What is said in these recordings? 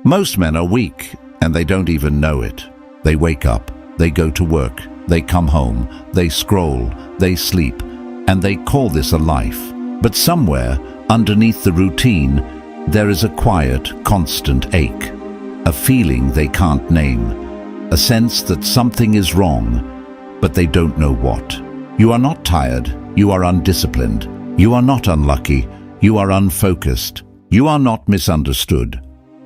Most men are weak, and they don't even know it. They wake up, they go to work, they come home, they scroll, they sleep, and they call this a life. But somewhere, underneath the routine, there is a quiet, constant ache, a feeling they can't name, a sense that something is wrong, but they don't know what. You are not tired, you are undisciplined, you are not unlucky, you are unfocused, you are not misunderstood.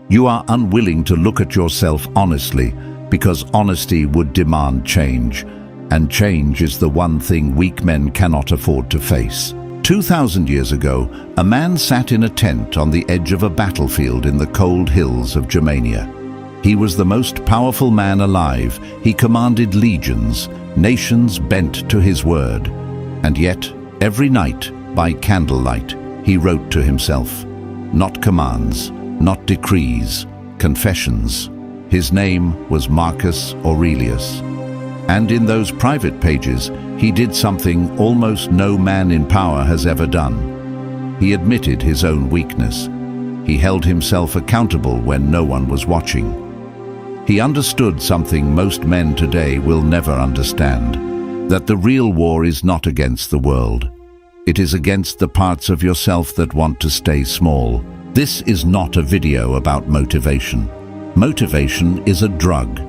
You are unwilling to look at yourself honestly because honesty would demand change, and change is the one thing weak men cannot afford to face. 2,000 years ago, a man sat in a tent on the edge of a battlefield in the cold hills of Germania. He was the most powerful man alive. He commanded legions, nations bent to his word. And yet, every night, by candlelight, he wrote to himself. Not commands, not decrees, confessions. His name was Marcus Aurelius. And in those private pages, he did something almost no man in power has ever done. He admitted his own weakness. He held himself accountable when no one was watching. He understood something most men today will never understand, that the real war is not against the world. It is against the parts of yourself that want to stay small. This is not a video about motivation. Motivation is a drug.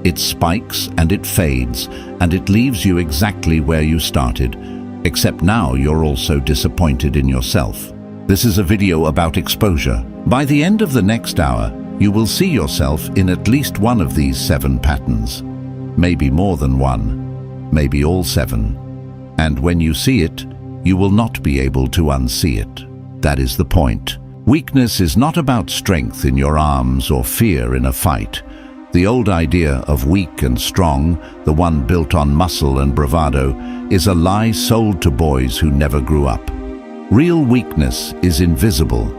It spikes and it fades, and it leaves you exactly where you started, except now you're also disappointed in yourself. This is a video about exposure. By the end of the next hour, you will see yourself in at least one of these 7 patterns. Maybe more than one, maybe all 7. And when you see it, you will not be able to unsee it. That is the point. Weakness is not about strength in your arms or fear in a fight. The old idea of weak and strong, the one built on muscle and bravado, is a lie sold to boys who never grew up. Real weakness is invisible.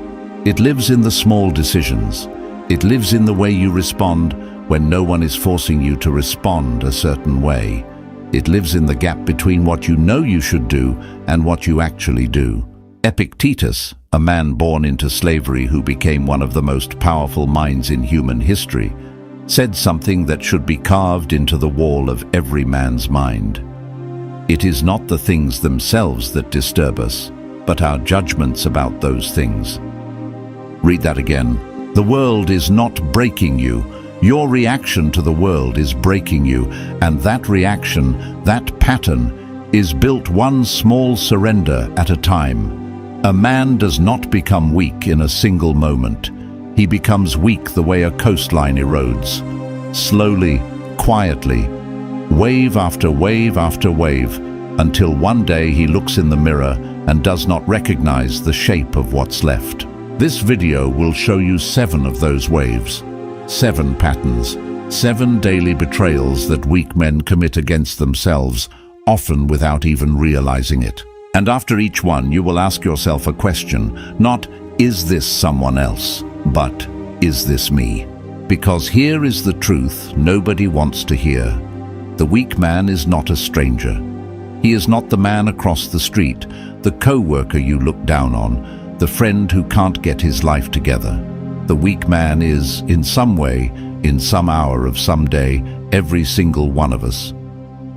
It lives in the small decisions. It lives in the way you respond when no one is forcing you to respond a certain way. It lives in the gap between what you know you should do and what you actually do. Epictetus, a man born into slavery who became one of the most powerful minds in human history, said something that should be carved into the wall of every man's mind. It is not the things themselves that disturb us, but our judgments about those things. Read that again. The world is not breaking you. Your reaction to the world is breaking you, and that reaction, that pattern, is built one small surrender at a time. A man does not become weak in a single moment. He becomes weak the way a coastline erodes. Slowly, quietly, wave after wave after wave, until one day he looks in the mirror and does not recognize the shape of what's left. This video will show you 7 of those waves, 7 patterns, 7 daily betrayals that weak men commit against themselves, often without even realizing it. And after each one, you will ask yourself a question, not, is this someone else, but, is this me? Because here is the truth nobody wants to hear. The weak man is not a stranger. He is not the man across the street, the co-worker you look down on, the friend who can't get his life together. The weak man is, in some way, in some hour of some day, every single one of us.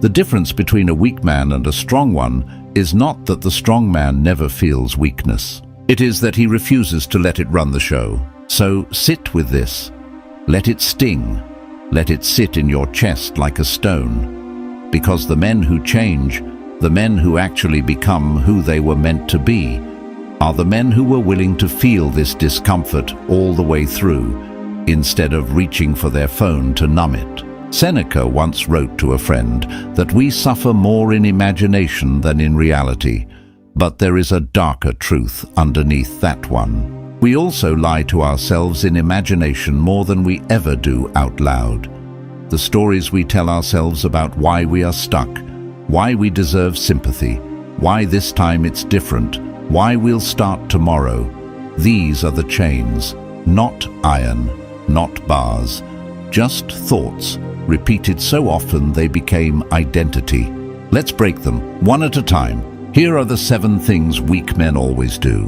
The difference between a weak man and a strong one is not that the strong man never feels weakness. It is that he refuses to let it run the show. So sit with this. Let it sting. Let it sit in your chest like a stone. Because the men who change, the men who actually become who they were meant to be, are the men who were willing to feel this discomfort all the way through, instead of reaching for their phone to numb it. Seneca once wrote to a friend that we suffer more in imagination than in reality, but there is a darker truth underneath that one. We also lie to ourselves in imagination more than we ever do out loud. The stories we tell ourselves about why we are stuck, why we deserve sympathy, why this time it's different, why we'll start tomorrow. These are the chains, not iron, not bars, just thoughts, repeated so often they became identity. Let's break them, one at a time. Here are the 7 things weak men always do.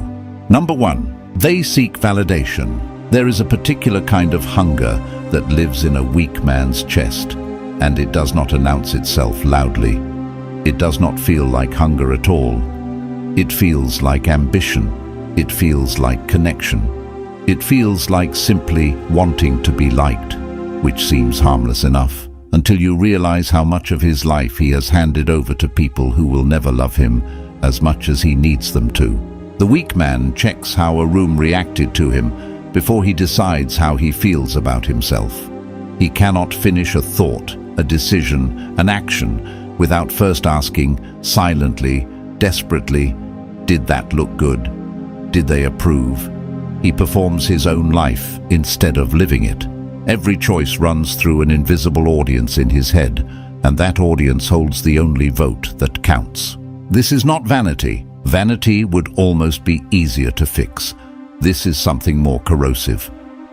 Number 1. They seek validation. There is a particular kind of hunger that lives in a weak man's chest, and it does not announce itself loudly. It does not feel like hunger at all. It feels like ambition. It feels like connection. It feels like simply wanting to be liked, which seems harmless enough, until you realize how much of his life he has handed over to people who will never love him as much as he needs them to. The weak man checks how a room reacted to him before he decides how he feels about himself. He cannot finish a thought, a decision, an action, without first asking, silently, desperately, did that look good? Did they approve? He performs his own life instead of living it. Every choice runs through an invisible audience in his head, and that audience holds the only vote that counts. This is not vanity. Vanity would almost be easier to fix. This is something more corrosive.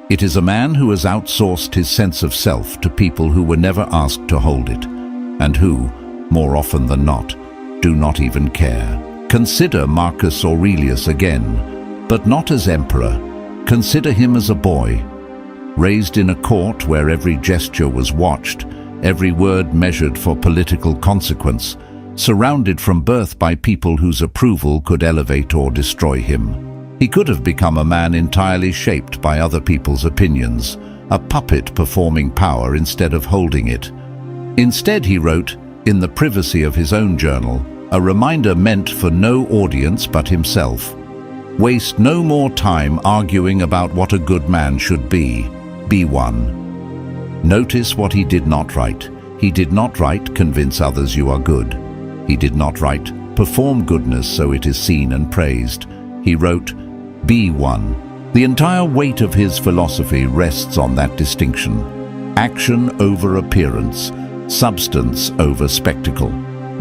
It is a man who has outsourced his sense of self to people who were never asked to hold it, and who, more often than not, do not even care. Consider Marcus Aurelius again, but not as emperor. Consider him as a boy, raised in a court where every gesture was watched, every word measured for political consequence, surrounded from birth by people whose approval could elevate or destroy him. He could have become a man entirely shaped by other people's opinions, a puppet performing power instead of holding it. Instead, he wrote, in the privacy of his own journal, a reminder meant for no audience but himself. Waste no more time arguing about what a good man should be. Be one. Notice what he did not write. He did not write, convince others you are good. He did not write, perform goodness so it is seen and praised. He wrote, be one. The entire weight of his philosophy rests on that distinction. Action over appearance, substance over spectacle.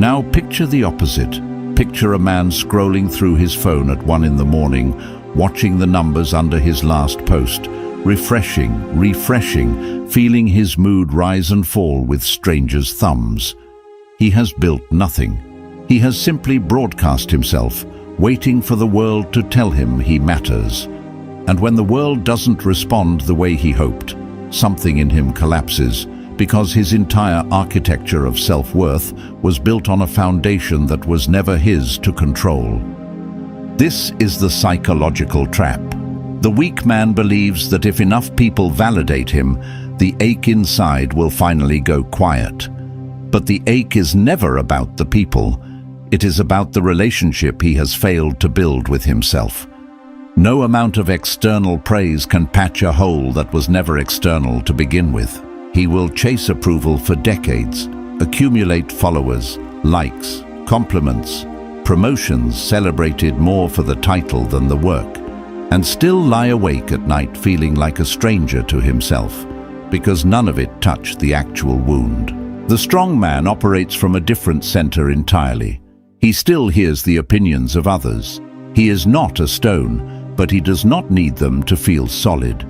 Now picture the opposite. Picture a man scrolling through his phone at 1 in the morning, watching the numbers under his last post, refreshing, feeling his mood rise and fall with strangers' thumbs. He has built nothing. He has simply broadcast himself, waiting for the world to tell him he matters. And when the world doesn't respond the way he hoped, something in him collapses, because his entire architecture of self-worth was built on a foundation that was never his to control. This is the psychological trap. The weak man believes that if enough people validate him, the ache inside will finally go quiet. But the ache is never about the people. It is about the relationship he has failed to build with himself. No amount of external praise can patch a hole that was never external to begin with. He will chase approval for decades, accumulate followers, likes, compliments, promotions celebrated more for the title than the work, and still lie awake at night feeling like a stranger to himself, because none of it touched the actual wound. The strong man operates from a different center entirely. He still hears the opinions of others. He is not a stone, but he does not need them to feel solid.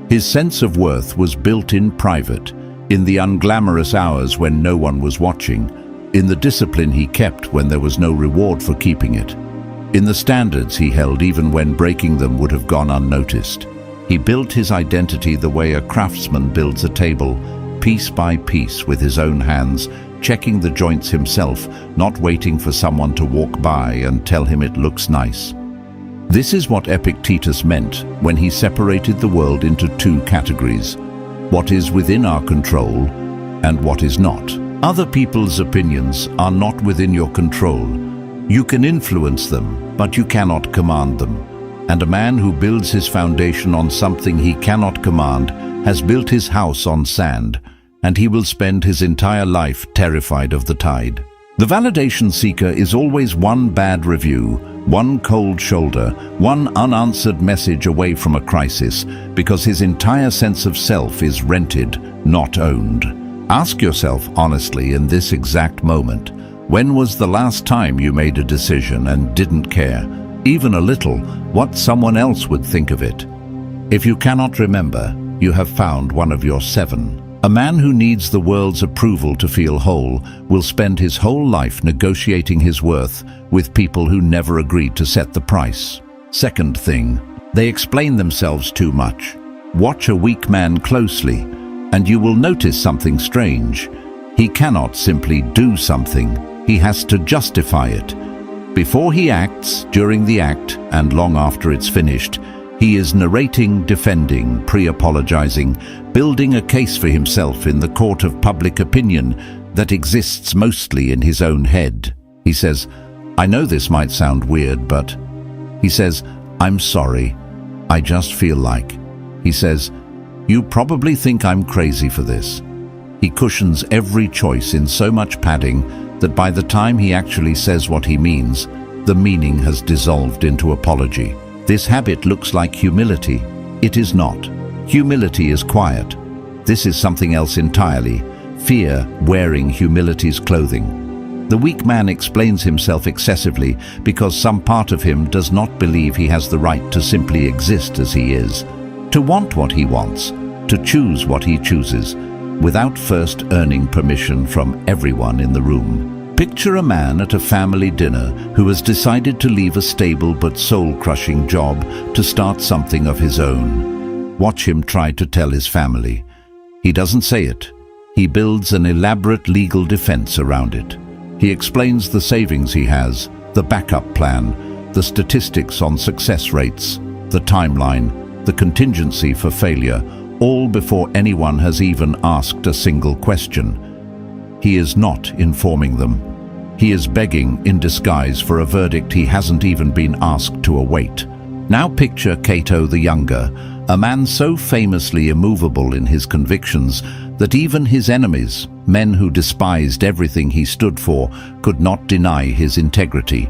His sense of worth was built in private, in the unglamorous hours when no one was watching, in the discipline he kept when there was no reward for keeping it, in the standards he held even when breaking them would have gone unnoticed. He built his identity the way a craftsman builds a table, piece by piece with his own hands, checking the joints himself, not waiting for someone to walk by and tell him it looks nice. This is what Epictetus meant when he separated the world into two categories: what is within our control and what is not. Other people's opinions are not within your control. You can influence them, but you cannot command them. And a man who builds his foundation on something he cannot command has built his house on sand, and he will spend his entire life terrified of the tide. The validation seeker is always one bad review, one cold shoulder, one unanswered message away from a crisis, because his entire sense of self is rented, not owned. Ask yourself honestly in this exact moment, when was the last time you made a decision and didn't care, even a little, what someone else would think of it? If you cannot remember, you have found one of your 7. A man who needs the world's approval to feel whole will spend his whole life negotiating his worth with people who never agreed to set the price. Second thing, they explain themselves too much. Watch a weak man closely, and you will notice something strange. He cannot simply do something. He has to justify it. Before he acts, during the act, and long after it's finished, he is narrating, defending, pre-apologizing, building a case for himself in the court of public opinion that exists mostly in his own head. He says, "I know this might sound weird, but..." He says, "I'm sorry. I just feel like..." He says, "You probably think I'm crazy for this." He cushions every choice in so much padding that by the time he actually says what he means, the meaning has dissolved into apology. This habit looks like humility. It is not. Humility is quiet. This is something else entirely. Fear wearing humility's clothing. The weak man explains himself excessively because some part of him does not believe he has the right to simply exist as he is, to want what he wants, to choose what he chooses, without first earning permission from everyone in the room. Picture a man at a family dinner who has decided to leave a stable but soul-crushing job to start something of his own. Watch him try to tell his family. He doesn't say it. He builds an elaborate legal defense around it. He explains the savings he has, the backup plan, the statistics on success rates, the timeline, the contingency for failure, all before anyone has even asked a single question. He is not informing them. He is begging in disguise for a verdict he hasn't even been asked to await. Now picture Cato the Younger, a man so famously immovable in his convictions that even his enemies, men who despised everything he stood for, could not deny his integrity.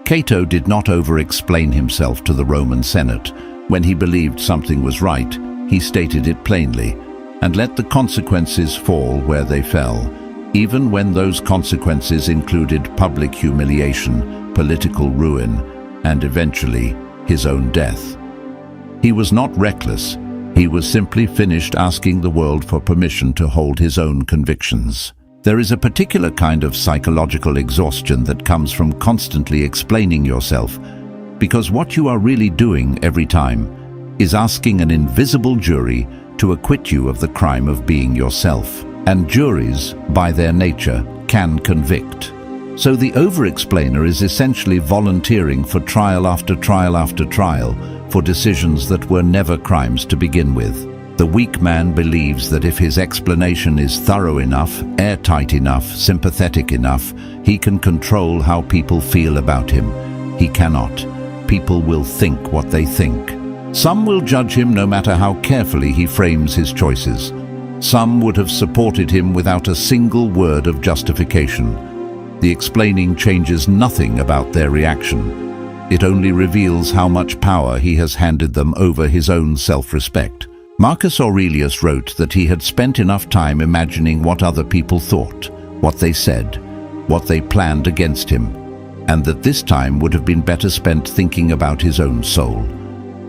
Cato did not over-explain himself to the Roman Senate. When he believed something was right, he stated it plainly, and let the consequences fall where they fell, even when those consequences included public humiliation, political ruin, and eventually his own death. He was not reckless. He was simply finished asking the world for permission to hold his own convictions. There is a particular kind of psychological exhaustion that comes from constantly explaining yourself, because what you are really doing every time is asking an invisible jury to acquit you of the crime of being yourself. And juries, by their nature, can convict. So the over-explainer is essentially volunteering for trial after trial after trial for decisions that were never crimes to begin with. The weak man believes that if his explanation is thorough enough, airtight enough, sympathetic enough, he can control how people feel about him. He cannot. People will think what they think. Some will judge him no matter how carefully he frames his choices. Some would have supported him without a single word of justification. The explaining changes nothing about their reaction. It only reveals how much power he has handed them over his own self-respect. Marcus Aurelius wrote that he had spent enough time imagining what other people thought, what they said, what they planned against him, and that this time would have been better spent thinking about his own soul.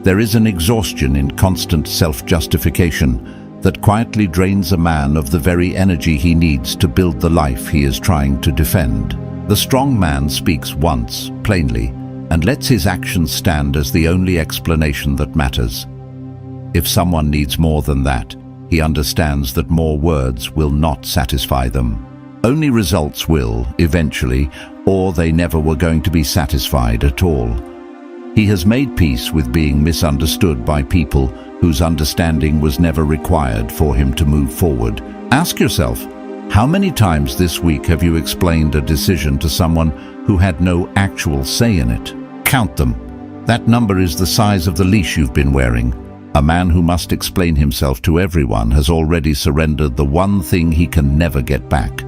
There is an exhaustion in constant self-justification that quietly drains a man of the very energy he needs to build the life he is trying to defend. The strong man speaks once, plainly, and lets his actions stand as the only explanation that matters. If someone needs more than that, he understands that more words will not satisfy them. Only results will, eventually, or they never were going to be satisfied at all. He has made peace with being misunderstood by people whose understanding was never required for him to move forward. Ask yourself, how many times this week have you explained a decision to someone who had no actual say in it? Count them. That number is the size of the leash you've been wearing. A man who must explain himself to everyone has already surrendered the one thing he can never get back,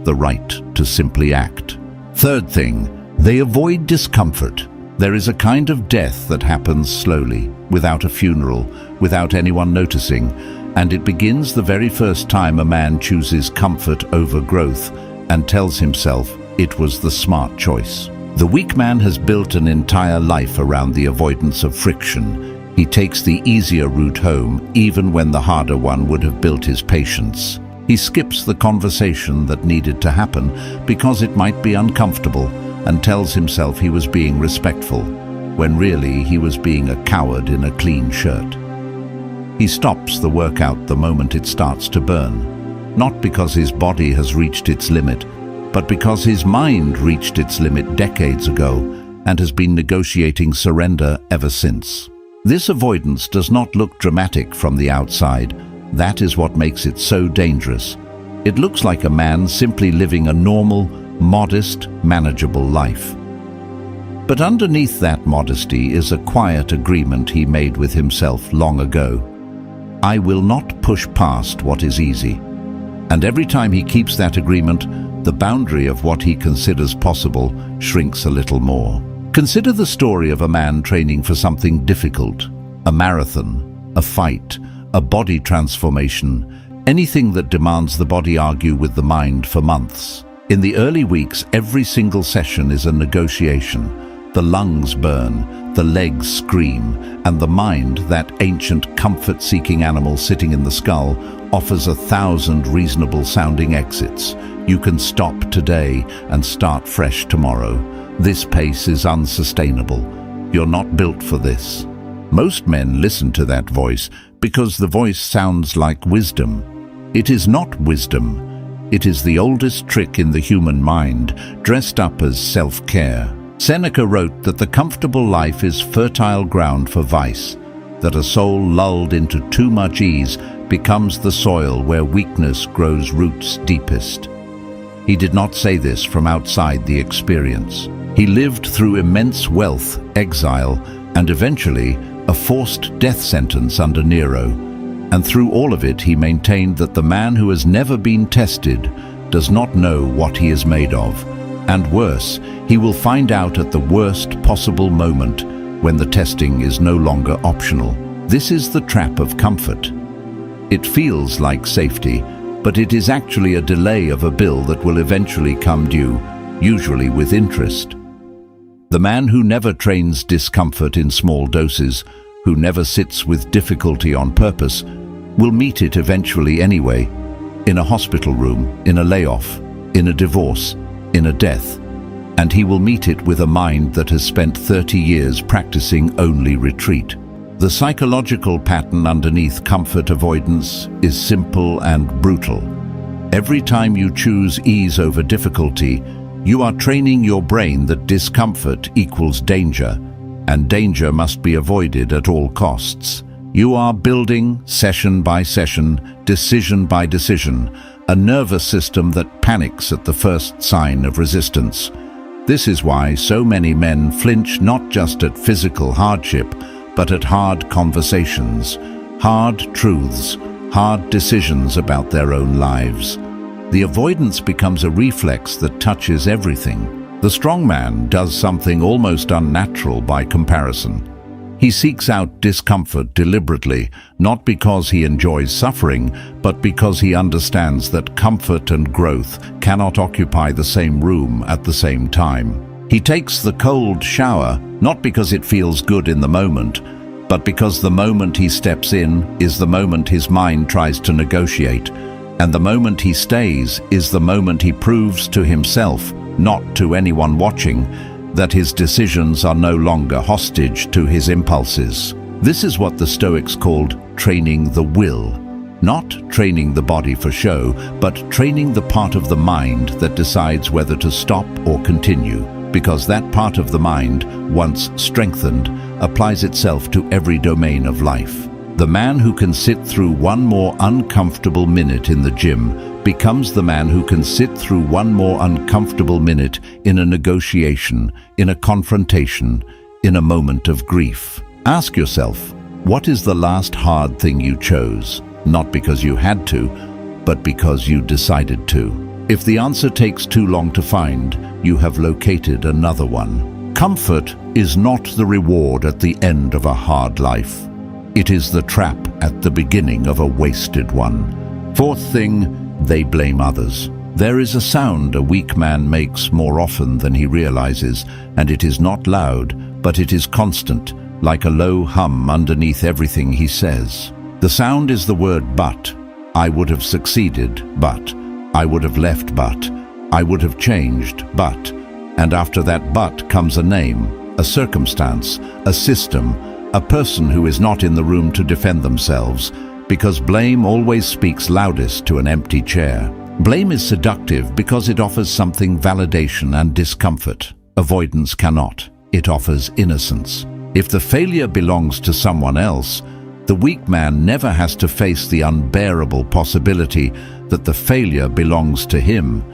the right to simply act. Third thing, they avoid discomfort. There is a kind of death that happens slowly, without a funeral, without anyone noticing, and it begins the very first time a man chooses comfort over growth and tells himself it was the smart choice. The weak man has built an entire life around the avoidance of friction. He takes the easier route home, even when the harder one would have built his patience. He skips the conversation that needed to happen because it might be uncomfortable, and tells himself he was being respectful, when really he was being a coward in a clean shirt. He stops the workout the moment it starts to burn, not because his body has reached its limit, but because his mind reached its limit decades ago and has been negotiating surrender ever since. This avoidance does not look dramatic from the outside. That is what makes it so dangerous. It looks like a man simply living a normal, modest, manageable life. But underneath that modesty is a quiet agreement he made with himself long ago. I will not push past what is easy. And every time he keeps that agreement, the boundary of what he considers possible shrinks a little more. Consider the story of a man training for something difficult, a marathon, a fight, a body transformation, anything that demands the body argue with the mind for months. In the early weeks, every single session is a negotiation. The lungs burn, the legs scream, and the mind, that ancient comfort-seeking animal sitting in the skull, offers 1,000 reasonable-sounding exits. You can stop today and start fresh tomorrow. This pace is unsustainable. You're not built for this. Most men listen to that voice because the voice sounds like wisdom. It is not wisdom. It is the oldest trick in the human mind, dressed up as self-care. Seneca wrote that the comfortable life is fertile ground for vice, that a soul lulled into too much ease becomes the soil where weakness grows roots deepest. He did not say this from outside the experience. He lived through immense wealth, exile, and eventually a forced death sentence under Nero. And through all of it, he maintained that the man who has never been tested does not know what he is made of. And worse, he will find out at the worst possible moment when the testing is no longer optional. This is the trap of comfort. It feels like safety, but it is actually a delay of a bill that will eventually come due, usually with interest. The man who never trains discomfort in small doses, who never sits with difficulty on purpose, will meet it eventually anyway, in a hospital room, in a layoff, in a divorce, in a death, and he will meet it with a mind that has spent 30 years practicing only retreat. The psychological pattern underneath comfort avoidance is simple and brutal. Every time you choose ease over difficulty, you are training your brain that discomfort equals danger, and danger must be avoided at all costs. You are building, session by session, decision by decision, a nervous system that panics at the first sign of resistance. This is why so many men flinch not just at physical hardship, but at hard conversations, hard truths, hard decisions about their own lives. The avoidance becomes a reflex that touches everything. The strong man does something almost unnatural by comparison. He seeks out discomfort deliberately, not because he enjoys suffering, but because he understands that comfort and growth cannot occupy the same room at the same time. He takes the cold shower, not because it feels good in the moment, but because the moment he steps in is the moment his mind tries to negotiate, and the moment he stays is the moment he proves to himself, not to anyone watching, that his decisions are no longer hostage to his impulses. This is what the Stoics called training the will. Not training the body for show, but training the part of the mind that decides whether to stop or continue, because that part of the mind, once strengthened, applies itself to every domain of life. The man who can sit through one more uncomfortable minute in the gym becomes the man who can sit through one more uncomfortable minute in a negotiation, in a confrontation, in a moment of grief. Ask yourself, what is the last hard thing you chose? Not because you had to, but because you decided to. If the answer takes too long to find, you have located another one. Comfort is not the reward at the end of a hard life. It is the trap at the beginning of a wasted one. Fourth thing, they blame others. There is a sound a weak man makes more often than he realizes, and it is not loud, but it is constant, like a low hum underneath everything he says. The sound is the word but. I would have succeeded, but. I would have left, but. I would have changed, but. And after that but comes a name, a circumstance, a system, a person who is not in the room to defend themselves, because blame always speaks loudest to an empty chair. Blame is seductive because it offers something validation and discomfort. Avoidance cannot. It offers innocence. If the failure belongs to someone else, the weak man never has to face the unbearable possibility that the failure belongs to him.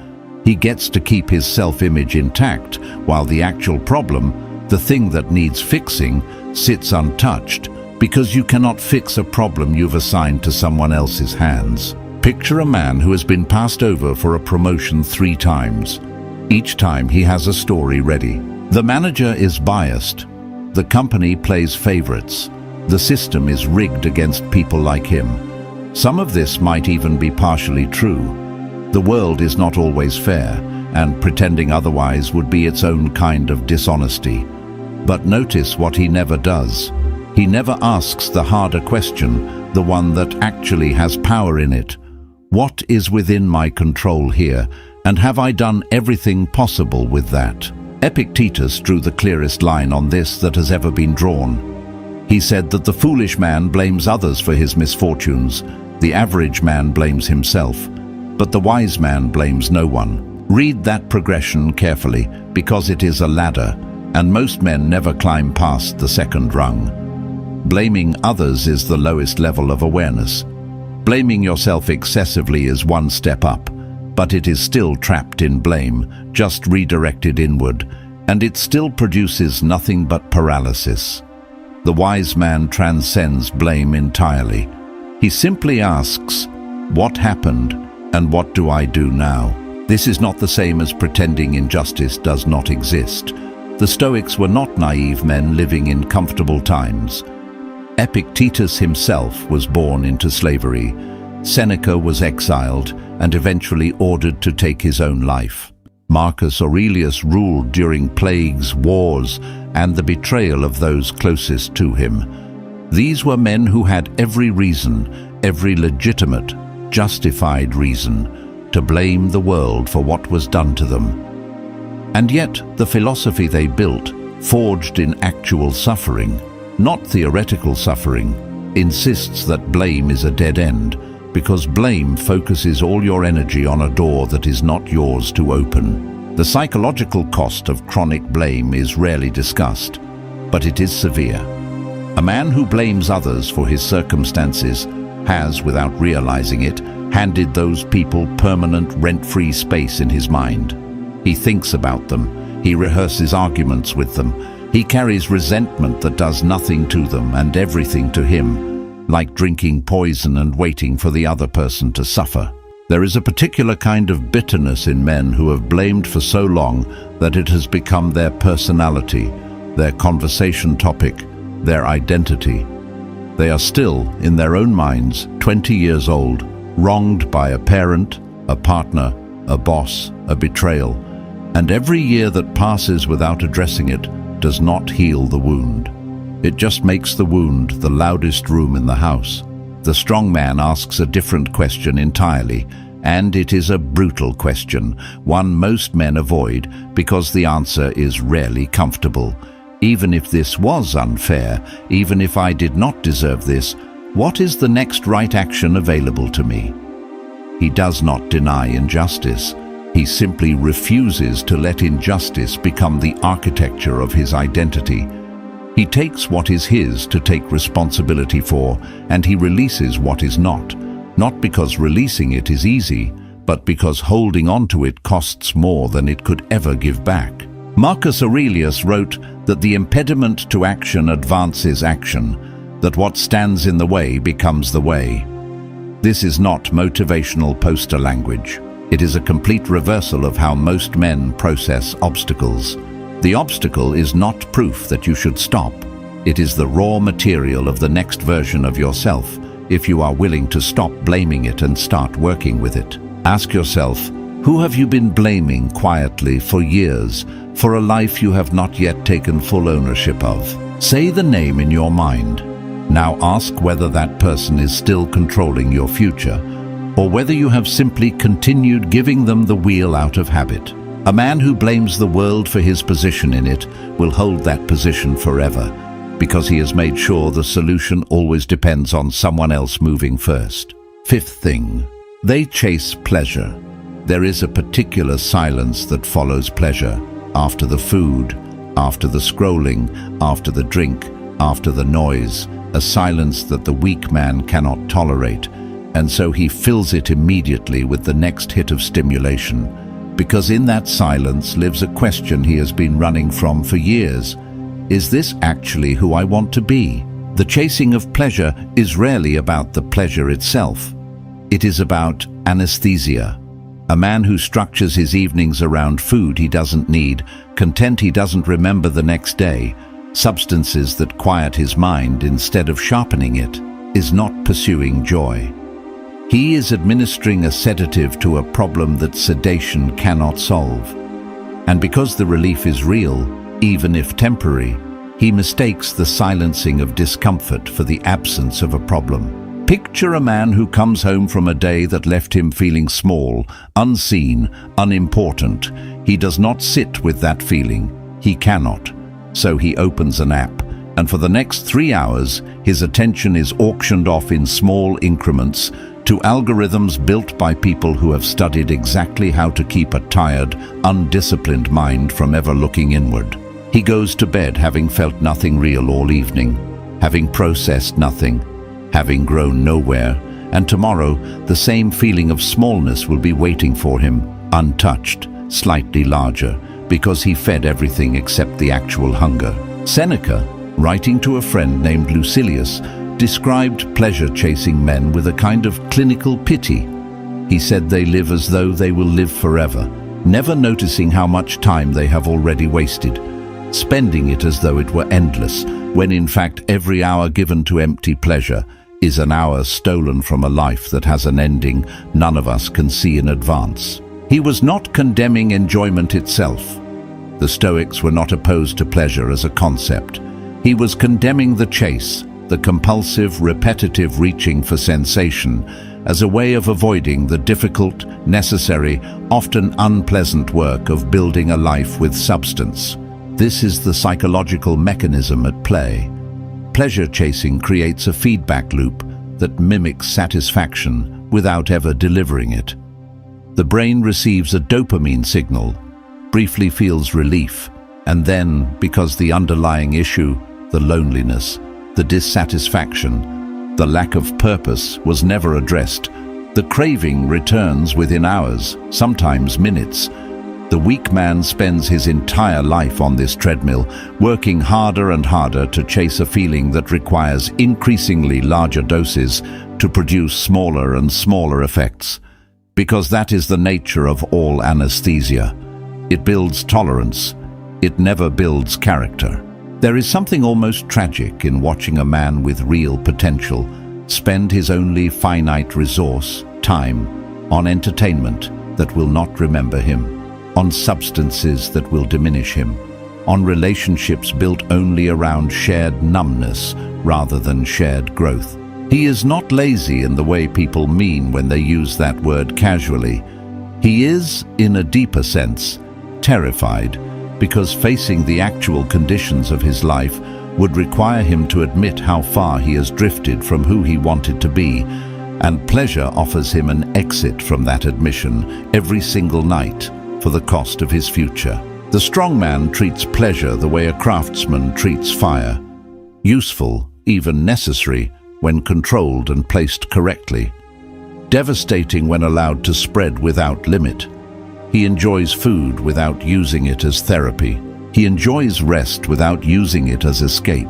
He gets to keep his self-image intact, while the actual problem, the thing that needs fixing, sits untouched, because you cannot fix a problem you've assigned to someone else's hands. Picture a man who has been passed over for a promotion 3 times. Each time he has a story ready. The manager is biased. The company plays favorites. The system is rigged against people like him. Some of this might even be partially true. The world is not always fair, and pretending otherwise would be its own kind of dishonesty. But notice what he never does. He never asks the harder question, the one that actually has power in it. What is within my control here, and have I done everything possible with that? Epictetus drew the clearest line on this that has ever been drawn. He said that the foolish man blames others for his misfortunes, the average man blames himself, but the wise man blames no one. Read that progression carefully, because it is a ladder, and most men never climb past the second rung. Blaming others is the lowest level of awareness. Blaming yourself excessively is one step up, but it is still trapped in blame, just redirected inward, and it still produces nothing but paralysis. The wise man transcends blame entirely. He simply asks, what happened, and what do I do now? This is not the same as pretending injustice does not exist. The Stoics were not naive men living in comfortable times. Epictetus himself was born into slavery. Seneca was exiled and eventually ordered to take his own life. Marcus Aurelius ruled during plagues, wars, and the betrayal of those closest to him. These were men who had every reason, every legitimate, justified reason, to blame the world for what was done to them. And yet, the philosophy they built, forged in actual suffering, not theoretical suffering, insists that blame is a dead end, because blame focuses all your energy on a door that is not yours to open. The psychological cost of chronic blame is rarely discussed, but it is severe. A man who blames others for his circumstances has, without realizing it, handed those people permanent rent-free space in his mind. He thinks about them, he rehearses arguments with them, he carries resentment that does nothing to them and everything to him, like drinking poison and waiting for the other person to suffer. There is a particular kind of bitterness in men who have blamed for so long that it has become their personality, their conversation topic, their identity. They are still, in their own minds, 20 years old, wronged by a parent, a partner, a boss, a betrayal, and every year that passes without addressing it does not heal the wound. It just makes the wound the loudest room in the house. The strong man asks a different question entirely, and it is a brutal question, one most men avoid because the answer is rarely comfortable. Even if this was unfair, even if I did not deserve this, what is the next right action available to me? He does not deny injustice. He simply refuses to let injustice become the architecture of his identity. He takes what is his to take responsibility for, and he releases what is not because releasing it is easy, but because holding on to it costs more than it could ever give back. Marcus Aurelius wrote that the impediment to action advances action, that what stands in the way becomes the way. This is not motivational poster language. It is a complete reversal of how most men process obstacles. The obstacle is not proof that you should stop. It is the raw material of the next version of yourself, if you are willing to stop blaming it and start working with it. Ask yourself, who have you been blaming quietly for years, for a life you have not yet taken full ownership of? Say the name in your mind. Now ask whether that person is still controlling your future, or whether you have simply continued giving them the wheel out of habit. A man who blames the world for his position in it will hold that position forever. because he has made sure the solution always depends on someone else moving first. Fifth thing, they chase pleasure. There is a particular silence that follows pleasure. After the food, after the scrolling, after the drink, after the noise, a silence that the weak man cannot tolerate, and so he fills it immediately with the next hit of stimulation. Because in that silence lives a question he has been running from for years. Is this actually who I want to be? The chasing of pleasure is rarely about the pleasure itself. It is about anesthesia. A man who structures his evenings around food he doesn't need, content he doesn't remember the next day, substances that quiet his mind instead of sharpening it, is not pursuing joy. He is administering a sedative to a problem that sedation cannot solve. And because the relief is real, even if temporary, he mistakes the silencing of discomfort for the absence of a problem. Picture a man who comes home from a day that left him feeling small, unseen, unimportant. He does not sit with that feeling. He cannot. So he opens an app, and for the next 3 hours, his attention is auctioned off in small increments to algorithms built by people who have studied exactly how to keep a tired, undisciplined mind from ever looking inward. He goes to bed having felt nothing real all evening, having processed nothing, having grown nowhere, and tomorrow the same feeling of smallness will be waiting for him, untouched, slightly larger, because he fed everything except the actual hunger. Seneca, writing to a friend named Lucilius, described pleasure-chasing men with a kind of clinical pity. He said they live as though they will live forever, never noticing how much time they have already wasted, spending it as though it were endless, when in fact every hour given to empty pleasure is an hour stolen from a life that has an ending none of us can see in advance. He was not condemning enjoyment itself. The Stoics were not opposed to pleasure as a concept. He was condemning the chase, the compulsive, repetitive reaching for sensation, as a way of avoiding the difficult, necessary, often unpleasant work of building a life with substance. This is the psychological mechanism at play. Pleasure chasing creates a feedback loop that mimics satisfaction without ever delivering it. The brain receives a dopamine signal, briefly feels relief, and then, because the underlying issue, the loneliness, the dissatisfaction, the lack of purpose was never addressed, the craving returns within hours, sometimes minutes. The weak man spends his entire life on this treadmill, working harder and harder to chase a feeling that requires increasingly larger doses to produce smaller and smaller effects. Because that is the nature of all anesthesia. It builds tolerance. It never builds character. There is something almost tragic in watching a man with real potential spend his only finite resource, time, on entertainment that will not remember him, on substances that will diminish him, on relationships built only around shared numbness rather than shared growth. He is not lazy in the way people mean when they use that word casually. He is, in a deeper sense, terrified, because facing the actual conditions of his life would require him to admit how far he has drifted from who he wanted to be, and pleasure offers him an exit from that admission every single night for the cost of his future. The strong man treats pleasure the way a craftsman treats fire, useful, even necessary, when controlled and placed correctly, devastating when allowed to spread without limit. He enjoys food without using it as therapy. He enjoys rest without using it as escape.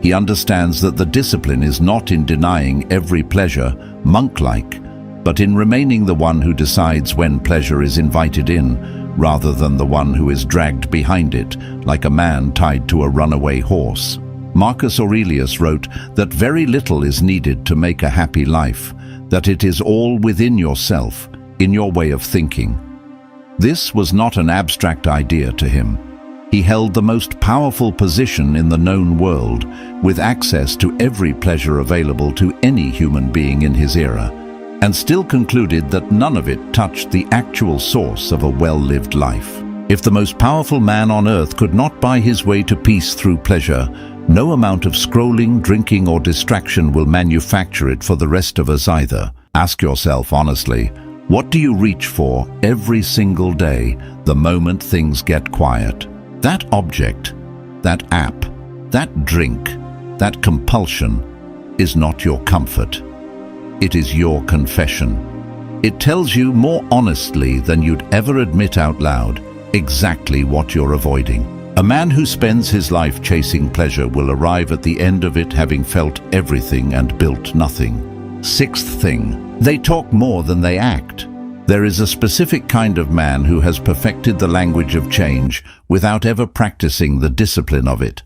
He understands that the discipline is not in denying every pleasure, monk-like, but in remaining the one who decides when pleasure is invited in, rather than the one who is dragged behind it, like a man tied to a runaway horse. Marcus Aurelius wrote that very little is needed to make a happy life, that it is all within yourself, in your way of thinking. This was not an abstract idea to him. He held the most powerful position in the known world, with access to every pleasure available to any human being in his era, and still concluded that none of it touched the actual source of a well-lived life. If the most powerful man on earth could not buy his way to peace through pleasure, No amount of scrolling, drinking, or distraction will manufacture it for the rest of us either. Ask yourself honestly, what do you reach for every single day the moment things get quiet? That object, that app, that drink, that compulsion is not your comfort. It is your confession. It tells you more honestly than you'd ever admit out loud exactly what you're avoiding. A man who spends his life chasing pleasure will arrive at the end of it having felt everything and built nothing. Sixth thing, they talk more than they act. There is a specific kind of man who has perfected the language of change without ever practicing the discipline of it.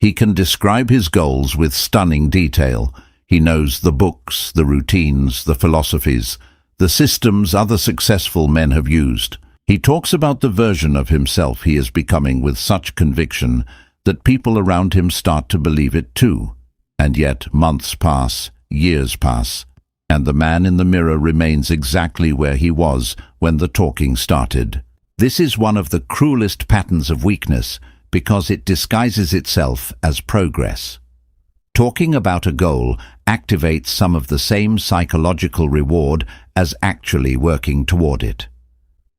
He can describe his goals with stunning detail. He knows the books, the routines, the philosophies, the systems other successful men have used. He talks about the version of himself he is becoming with such conviction that people around him start to believe it too. And yet months pass, years pass, and the man in the mirror remains exactly where he was when the talking started. This is one of the cruelest patterns of weakness because it disguises itself as progress. Talking about a goal activates some of the same psychological reward as actually working toward it.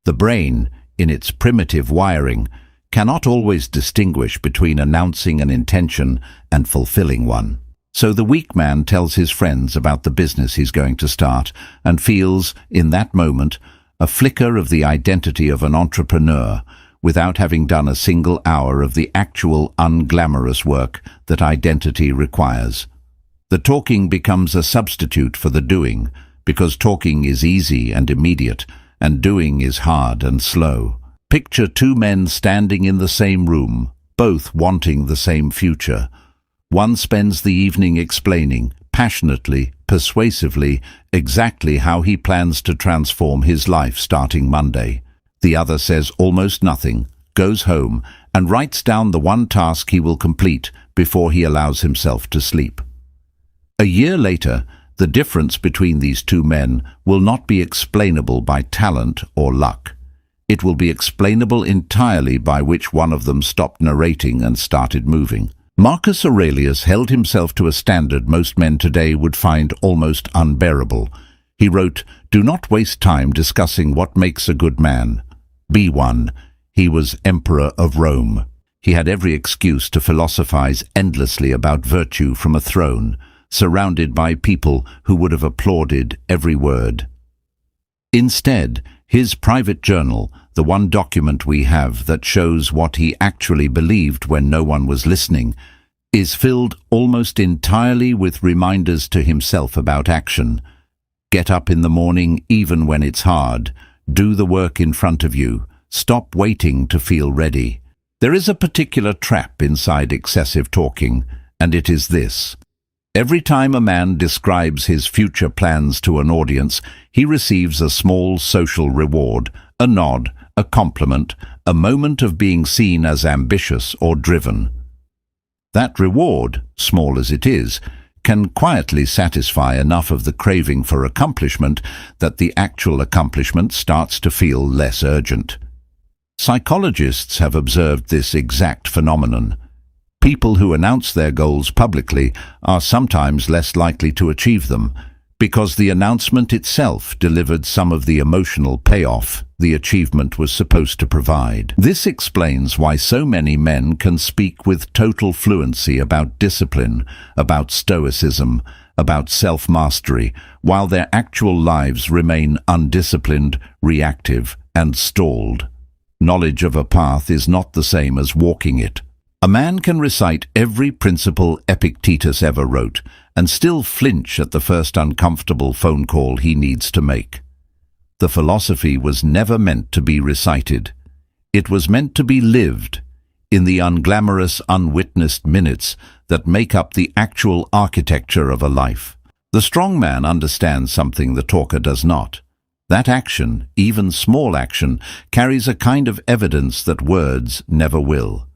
The brain, in its primitive wiring, cannot always distinguish between announcing an intention and fulfilling one. So the weak man tells his friends about the business he's going to start and feels, in that moment, a flicker of the identity of an entrepreneur without having done a single hour of the actual unglamorous work that identity requires. The talking becomes a substitute for the doing, because talking is easy and immediate, and doing is hard and slow. Picture two men standing in the same room, both wanting the same future. One spends the evening explaining, passionately, persuasively, exactly how he plans to transform his life starting Monday. The other says almost nothing, goes home, and writes down the one task he will complete before he allows himself to sleep. A year later, the difference between these two men will not be explainable by talent or luck. It will be explainable entirely by which one of them stopped narrating and started moving. Marcus Aurelius held himself to a standard most men today would find almost unbearable. He wrote, "Do not waste time discussing what makes a good man. Be one." He was Emperor of Rome. He had every excuse to philosophize endlessly about virtue from a throne, surrounded by people who would have applauded every word. Instead, his private journal, the one document we have that shows what he actually believed when no one was listening, is filled almost entirely with reminders to himself about action. Get up in the morning even when it's hard. Do the work in front of you. Stop waiting to feel ready. There is a particular trap inside excessive talking, and it is this. Every time a man describes his future plans to an audience, he receives a small social reward, a nod, a compliment, a moment of being seen as ambitious or driven. That reward, small as it is, can quietly satisfy enough of the craving for accomplishment that the actual accomplishment starts to feel less urgent. Psychologists have observed this exact phenomenon. People who announce their goals publicly are sometimes less likely to achieve them, because the announcement itself delivered some of the emotional payoff the achievement was supposed to provide. This explains why so many men can speak with total fluency about discipline, about stoicism, about self-mastery, while their actual lives remain undisciplined, reactive, and stalled. Knowledge of a path is not the same as walking it. A man can recite every principle Epictetus ever wrote and still flinch at the first uncomfortable phone call he needs to make. The philosophy was never meant to be recited. It was meant to be lived in the unglamorous, unwitnessed minutes that make up the actual architecture of a life. The strong man understands something the talker does not. That action, even small action, carries a kind of evidence that words never will.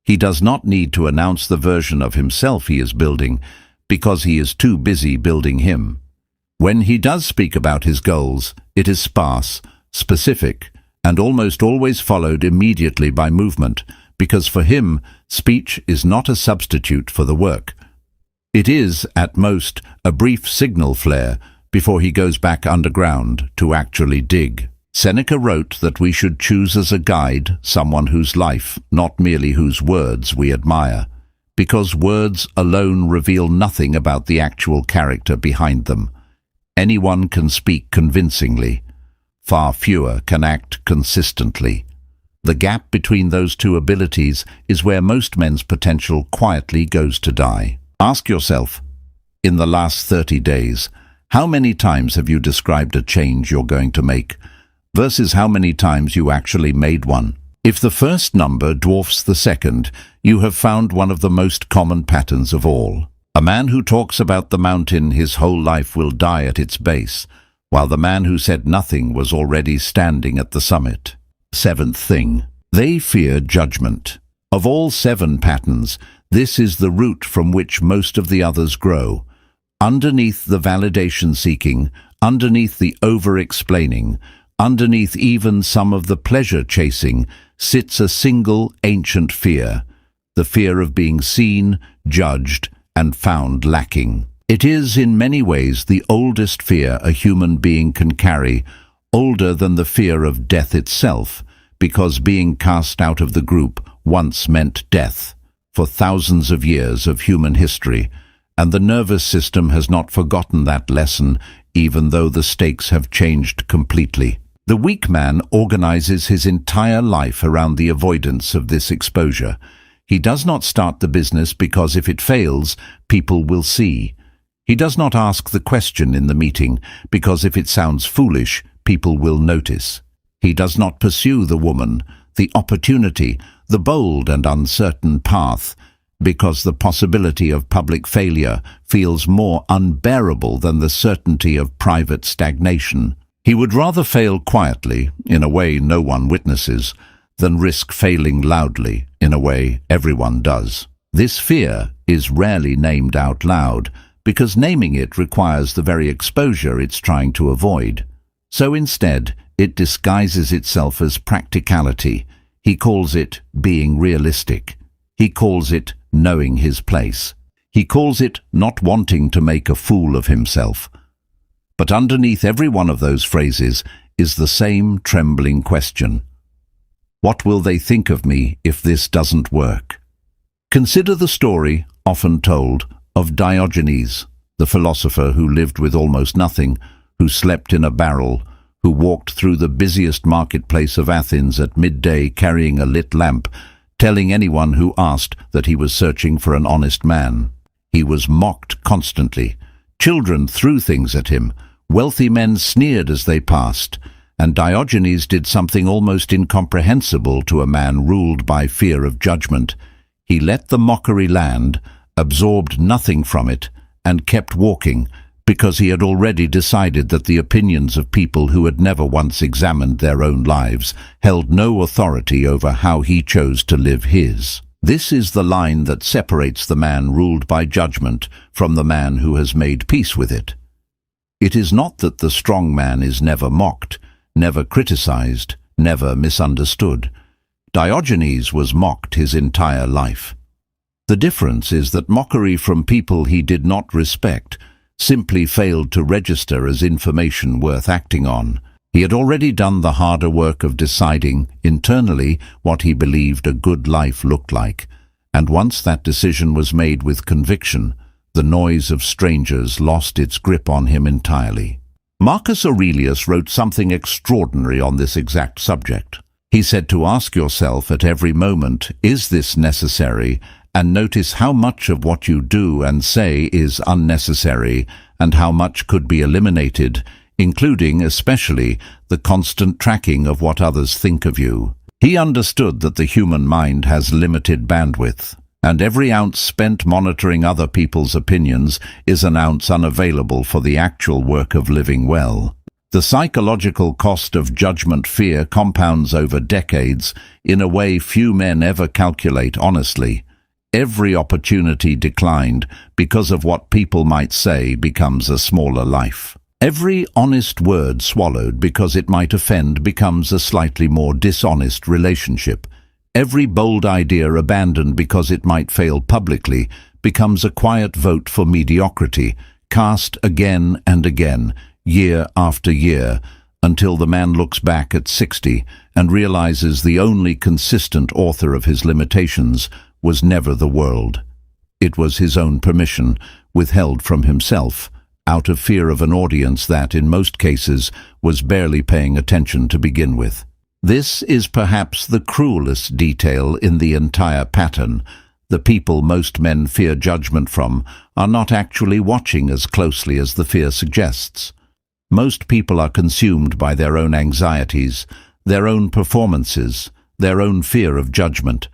He does not need to announce the version of himself he is building, because he is too busy building him. When he does speak about his goals, it is sparse, specific, and almost always followed immediately by movement, because for him, speech is not a substitute for the work. It is, at most, a brief signal flare before he goes back underground to actually dig. Seneca wrote that we should choose as a guide someone whose life, not merely whose words, we admire, because words alone reveal nothing about the actual character behind them. Anyone can speak convincingly. Far fewer can act consistently. The gap between those two abilities is where most men's potential quietly goes to die. Ask yourself, in the last 30 days, how many times have you described a change you're going to make, versus how many times you actually made one? If the first number dwarfs the second, you have found one of the most common patterns of all. A man who talks about the mountain his whole life will die at its base, while the man who said nothing was already standing at the summit. Seventh thing, they fear judgment. Of all 7 patterns, this is the root from which most of the others grow. Underneath the validation-seeking, underneath the over-explaining, underneath even some of the pleasure-chasing, sits a single ancient fear, the fear of being seen, judged, and found lacking. It is in many ways the oldest fear a human being can carry, older than the fear of death itself, because being cast out of the group once meant death for thousands of years of human history, and the nervous system has not forgotten that lesson, even though the stakes have changed completely. The weak man organizes his entire life around the avoidance of this exposure. He does not start the business because if it fails, people will see. He does not ask the question in the meeting because if it sounds foolish, people will notice. He does not pursue the woman, the opportunity, the bold and uncertain path, because the possibility of public failure feels more unbearable than the certainty of private stagnation. He would rather fail quietly, in a way no one witnesses, than risk failing loudly, in a way everyone does. This fear is rarely named out loud, because naming it requires the very exposure it's trying to avoid. So instead, it disguises itself as practicality. He calls it being realistic. He calls it knowing his place. He calls it not wanting to make a fool of himself. But underneath every one of those phrases is the same trembling question. What will they think of me if this doesn't work? Consider the story, often told, of Diogenes, the philosopher who lived with almost nothing, who slept in a barrel, who walked through the busiest marketplace of Athens at midday carrying a lit lamp, telling anyone who asked that he was searching for an honest man. He was mocked constantly. Children threw things at him. Wealthy men sneered as they passed. And Diogenes did something almost incomprehensible to a man ruled by fear of judgment. He let the mockery land, absorbed nothing from it, and kept walking, because he had already decided that the opinions of people who had never once examined their own lives held no authority over how he chose to live his. This is the line that separates the man ruled by judgment from the man who has made peace with it. It is not that the strong man is never mocked, never criticized, never misunderstood. Diogenes was mocked his entire life. The difference is that mockery from people he did not respect simply failed to register as information worth acting on. He had already done the harder work of deciding internally what he believed a good life looked like, and once that decision was made with conviction, the noise of strangers lost its grip on him entirely. Marcus Aurelius wrote something extraordinary on this exact subject. He said to ask yourself at every moment, is this necessary? And notice how much of what you do and say is unnecessary and how much could be eliminated, including, especially, the constant tracking of what others think of you. He understood that the human mind has limited bandwidth, and every ounce spent monitoring other people's opinions is an ounce unavailable for the actual work of living well. The psychological cost of judgment fear compounds over decades in a way few men ever calculate honestly. Every opportunity declined because of what people might say becomes a smaller life. Every honest word swallowed because it might offend becomes a slightly more dishonest relationship. Every bold idea abandoned because it might fail publicly becomes a quiet vote for mediocrity, cast again and again, year after year, until the man looks back at 60 and realizes the only consistent author of his limitations was never the world. It was his own permission, withheld from himself, out of fear of an audience that, in most cases, was barely paying attention to begin with. This is perhaps the cruelest detail in the entire pattern. The people most men fear judgment from are not actually watching as closely as the fear suggests. Most people are consumed by their own anxieties, their own performances, their own fear of judgment.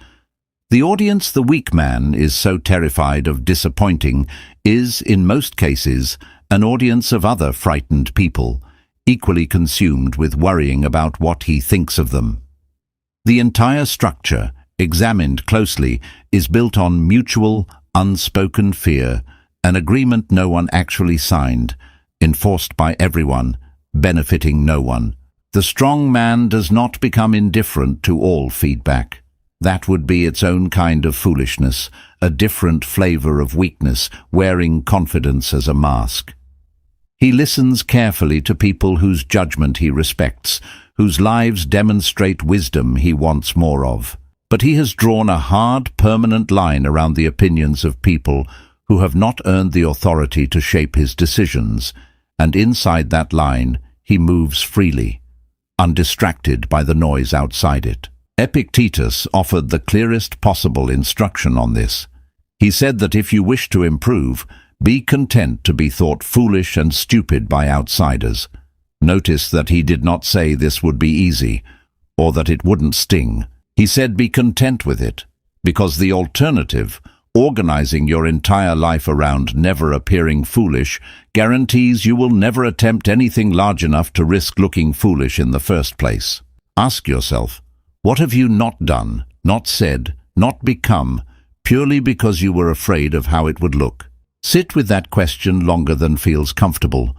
The audience the weak man is so terrified of disappointing is, in most cases, an audience of other frightened people, equally consumed with worrying about what he thinks of them. The entire structure, examined closely, is built on mutual, unspoken fear, an agreement no one actually signed, enforced by everyone, benefiting no one. The strong man does not become indifferent to all feedback. That would be its own kind of foolishness, a different flavor of weakness, wearing confidence as a mask. He listens carefully to people whose judgment he respects, whose lives demonstrate wisdom he wants more of. But he has drawn a hard, permanent line around the opinions of people who have not earned the authority to shape his decisions, and inside that line he moves freely, undistracted by the noise outside it. Epictetus offered the clearest possible instruction on this. He said that if you wish to improve, be content to be thought foolish and stupid by outsiders. Notice that he did not say this would be easy, or that it wouldn't sting. He said be content with it, because the alternative, organizing your entire life around never appearing foolish, guarantees you will never attempt anything large enough to risk looking foolish in the first place. Ask yourself, what have you not done, not said, not become, purely because you were afraid of how it would look? Sit with that question longer than feels comfortable.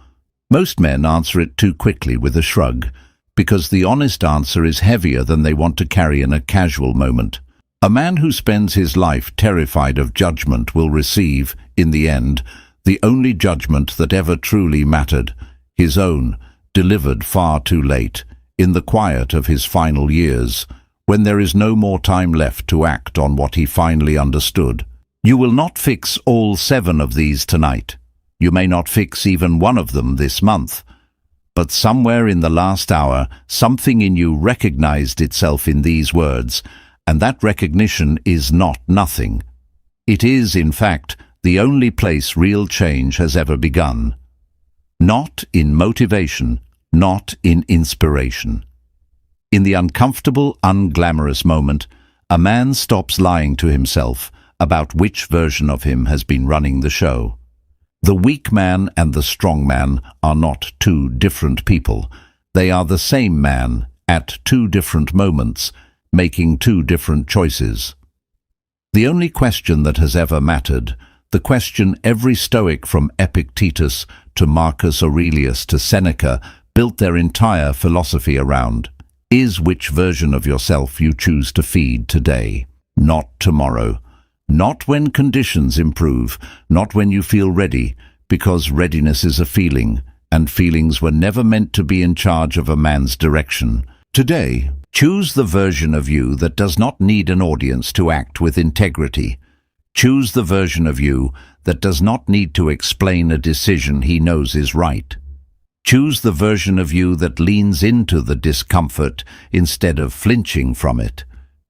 Most men answer it too quickly with a shrug, because the honest answer is heavier than they want to carry in a casual moment. A man who spends his life terrified of judgment will receive, in the end, the only judgment that ever truly mattered, his own, delivered far too late, in the quiet of his final years, when there is no more time left to act on what he finally understood. You will not fix all 7 of these tonight. You may not fix even one of them this month. But somewhere in the last hour, something in you recognized itself in these words, and that recognition is not nothing. It is, in fact, the only place real change has ever begun. Not in motivation, not in inspiration. In the uncomfortable, unglamorous moment, a man stops lying to himself about which version of him has been running the show. The weak man and the strong man are not two different people. They are the same man at 2 different moments, making 2 different choices. The only question that has ever mattered, the question every Stoic from Epictetus to Marcus Aurelius to Seneca built their entire philosophy around, is which version of yourself you choose to feed today, not tomorrow. Not when conditions improve, not when you feel ready, because readiness is a feeling, and feelings were never meant to be in charge of a man's direction. Today, choose the version of you that does not need an audience to act with integrity. Choose the version of you that does not need to explain a decision he knows is right. Choose the version of you that leans into the discomfort instead of flinching from it.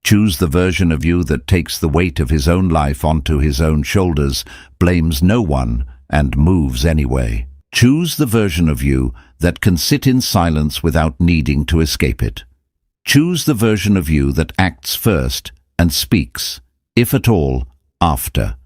Choose the version of you that takes the weight of his own life onto his own shoulders, blames no one, and moves anyway. Choose the version of you that can sit in silence without needing to escape it. Choose the version of you that acts first and speaks, if at all, after.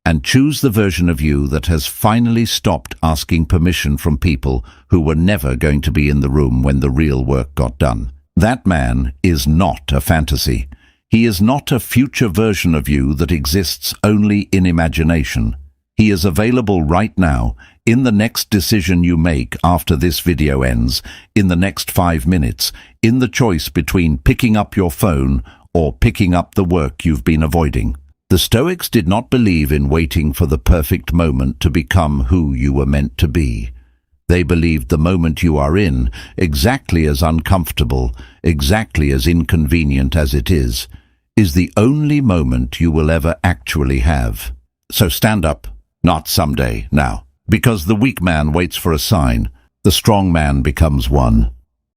And choose the version of you that has finally stopped asking permission from people who were never going to be in the room when the real work got done. That man is not a fantasy. He is not a future version of you that exists only in imagination. He is available right now, in the next decision you make after this video ends, in the next 5 minutes, in the choice between picking up your phone or picking up the work you've been avoiding. The Stoics did not believe in waiting for the perfect moment to become who you were meant to be. They believed the moment you are in, exactly as uncomfortable, exactly as inconvenient as it is the only moment you will ever actually have. So stand up, not someday, now. Because the weak man waits for a sign, the strong man becomes one.